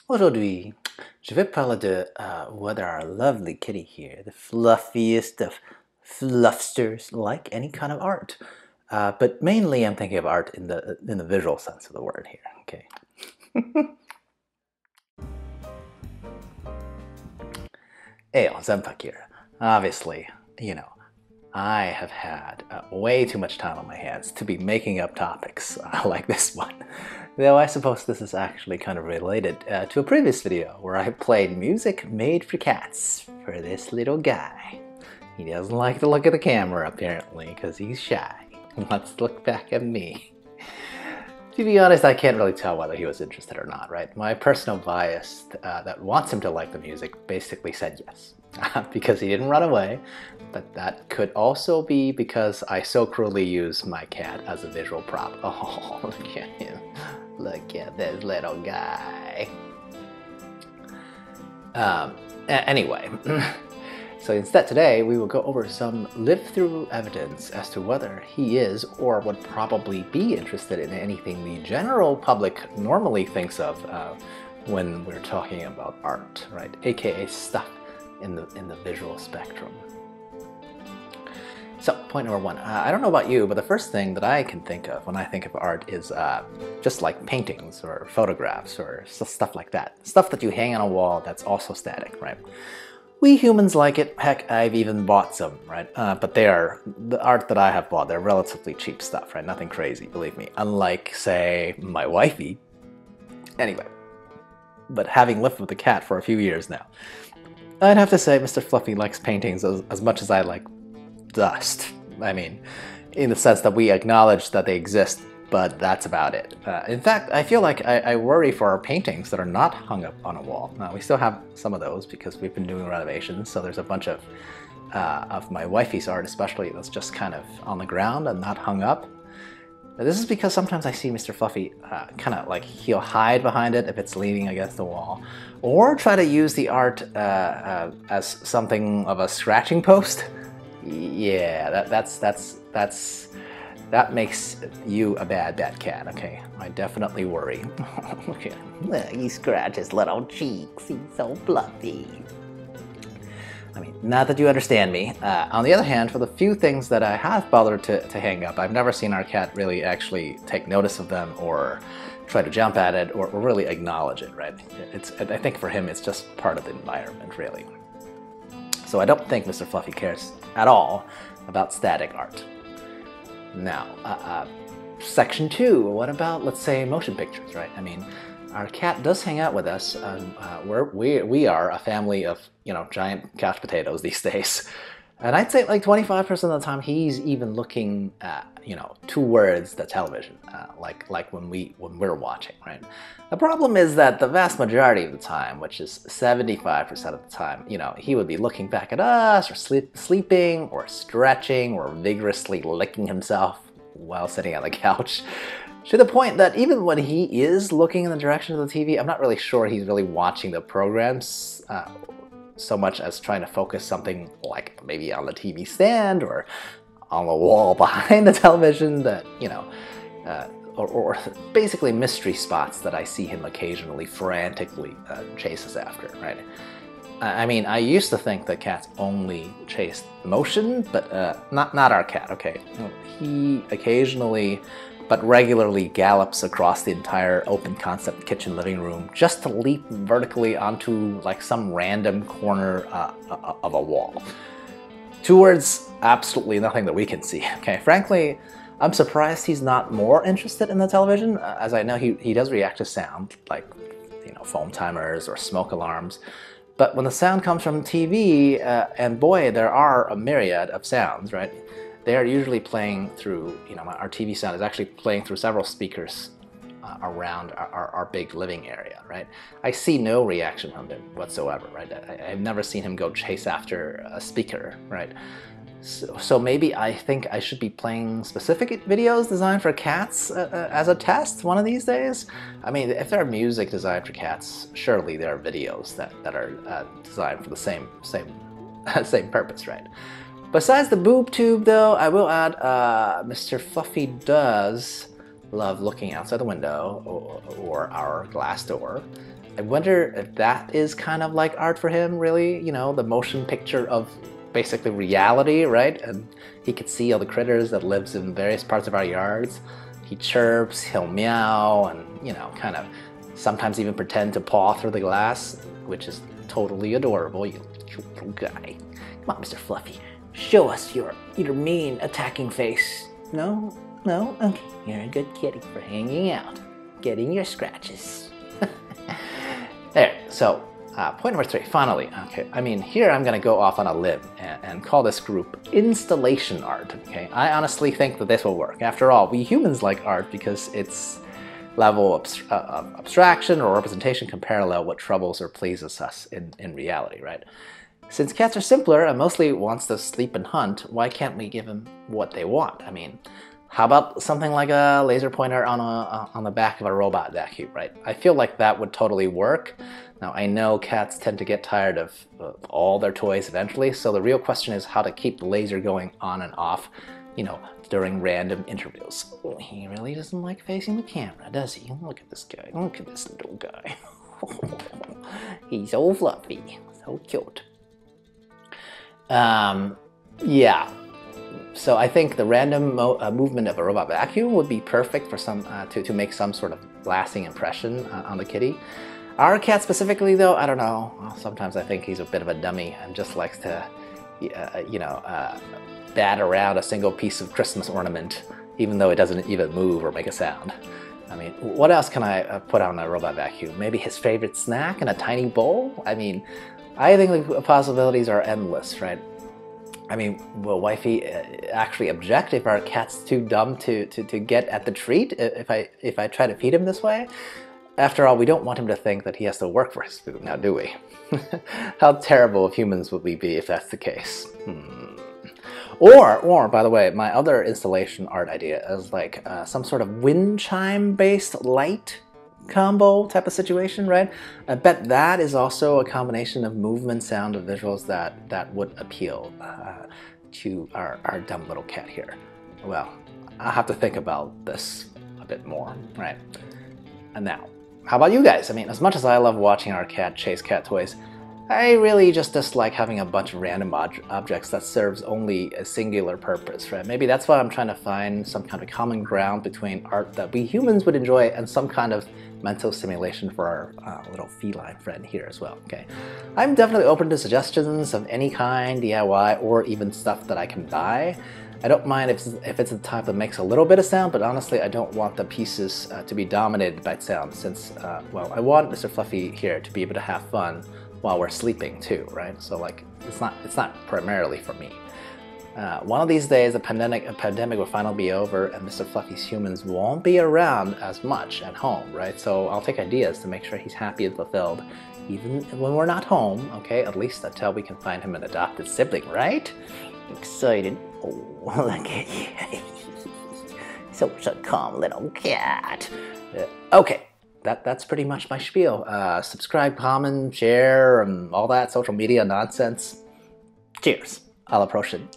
Aujourd'hui, je vais parler de whether our lovely kitty here, the fluffiest of fluffsters, like any kind of art. But mainly I'm thinking of art in the visual sense of the word here, okay? Zenpak Obviously, I have had way too much time on my hands to be making up topics like this one. Though I suppose this is actually kind of related to a previous video where I played music made for cats for this little guy. He doesn't like to look at the camera apparently because he's shy. Let's look back at me. To be honest, I can't really tell whether he was interested or not, right? My personal bias that wants him to like the music basically said yes. Because he didn't run away, but that could also be because I so cruelly use my cat as a visual prop. Oh, look at him. Look at this little guy. Anyway, so instead today we will go over some live-through evidence as to whether he is or would probably be interested in anything the general public normally thinks of when we're talking about art, right? AKA stuff in the visual spectrum. So, point number one. I don't know about you, but the first thing that I can think of when I think of art is just like paintings or photographs or stuff like that. Stuff that you hang on a wall that's also static, right? We humans like it. Heck, I've even bought some, right? But the art that I have bought, they're relatively cheap stuff, right? Nothing crazy, believe me. Unlike, say, my wifey. Anyway, but having lived with a cat for a few years now, I'd have to say Mr. Fluffy likes paintings as much as I like dust. I mean, in the sense that we acknowledge that they exist, but that's about it. In fact, I feel like I worry for our paintings that are not hung up on a wall. We still have some of those because we've been doing renovations, so there's a bunch of my wifey's art especially that's just kind of on the ground and not hung up. This is because sometimes I see Mr. Fluffy kind of like he'll hide behind it if it's leaning against the wall, or try to use the art as something of a scratching post. Yeah, that makes you a bad cat. Okay, I definitely worry. Look at him. He scratches little cheeks. He's so fluffy. I mean, not that you understand me. On the other hand, for the few things that I have bothered to hang up, I've never seen our cat really actually take notice of them or try to jump at it or really acknowledge it, right? I think for him, it's just part of the environment, really. So I don't think Mr. Fluffy cares at all about static art. Now, section two, what about, let's say, motion pictures, right? I mean, our cat does hang out with us. We are a family of, giant couch potatoes these days. And I'd say like 25% of the time he's even looking at, towards the television, like when we're watching, right? The problem is that the vast majority of the time, which is 75% of the time, he would be looking back at us or sleeping or stretching or vigorously licking himself while sitting on the couch. To the point that even when he is looking in the direction of the TV, I'm not really sure he's really watching the programs so much as trying to focus something like maybe on the TV stand or on the wall behind the television that, or basically mystery spots that I see him occasionally frantically chase us after, right? I mean, I used to think that cats only chased motion, but not our cat, okay? He occasionally but regularly gallops across the entire open concept kitchen living room just to leap vertically onto like some random corner of a wall towards absolutely nothing that we can see. Okay, frankly, I'm surprised he's not more interested in the television, as I know he does react to sound, like foam timers or smoke alarms. But when the sound comes from TV, and boy, there are a myriad of sounds, right? They are usually playing through, our TV sound is actually playing through several speakers around our big living area, right? I see no reaction from him whatsoever, right? I've never seen him go chase after a speaker, right? So maybe I think I should be playing specific videos designed for cats as a test one of these days. I mean, if there are music designed for cats, surely there are videos that are designed for the same purpose, right? Besides the boob tube, though, I will add Mr. Fluffy does love looking outside the window or our glass door. I wonder if that is kind of like art for him, really, you know, the motion picture of basically reality, right? And he could see all the critters that lives in various parts of our yards. He chirps, he'll meow, and, you know, kind of sometimes even pretend to paw through the glass, which is totally adorable, you cute little guy. Come on, Mr. Fluffy, show us your mean attacking face. No? No? Okay, you're a good kitty for hanging out, getting your scratches. There, so point number 3, finally. Okay, I mean, here I'm gonna go off on a limb and call this group installation art, okay? I honestly think that this will work. After all, we humans like art because its level of abstraction or representation can parallel what troubles or pleases us in reality, right? Since cats are simpler and mostly wants to sleep and hunt, why can't we give them what they want? I mean, how about something like a laser pointer on the back of a robot vacuum, right? I feel like that would totally work. Now, I know cats tend to get tired of all their toys eventually, so the real question is how to keep the laser going on and off, you know, during random intervals. He really doesn't like facing the camera, does he? Look at this guy. Look at this little guy. He's so fluffy, so cute. Yeah. So I think the random movement of a robot vacuum would be perfect for some to make some sort of lasting impression on the kitty. Our cat specifically, though, I don't know. Well, sometimes I think he's a bit of a dummy and just likes to, you know, bat around a single piece of Christmas ornament, even though it doesn't even move or make a sound. I mean, what else can I put on a robot vacuum? Maybe his favorite snack in a tiny bowl? I mean, I think the possibilities are endless, right? I mean, will Wifey actually object if our cat's too dumb to get at the treat if I try to feed him this way? After all, we don't want him to think that he has to work for his food, now do we? How terrible of humans would we be if that's the case? Or, by the way, my other installation art idea is like some sort of wind chime-based light combo type of situation, right? I bet that is also a combination of movement, sound, and visuals that would appeal to our dumb little cat here. Well, I'll have to think about this a bit more, right? And now, how about you guys? I mean, as much as I love watching our cat chase cat toys, I really just dislike having a bunch of random objects that serves only a singular purpose, right? Maybe that's why I'm trying to find some kind of common ground between art that we humans would enjoy and some kind of mental stimulation for our little feline friend here as well, okay? I'm definitely open to suggestions of any kind, DIY, or even stuff that I can buy. I don't mind if it's the type that makes a little bit of sound, but honestly, I don't want the pieces to be dominated by sound since, well, I want Mr. Fluffy here to be able to have fun while we're sleeping too, right? So like, it's not primarily for me. One of these days, the pandemic will finally be over and Mr. Fluffy's humans won't be around as much at home, right? So I'll take ideas to make sure he's happy and fulfilled, even when we're not home, okay? At least until we can find him an adopted sibling, right? Excited. Oh, look at you. Such a calm little cat. Okay. That's pretty much my spiel. Subscribe, comment, share, and all that social media nonsense. Cheers. À la prochaine.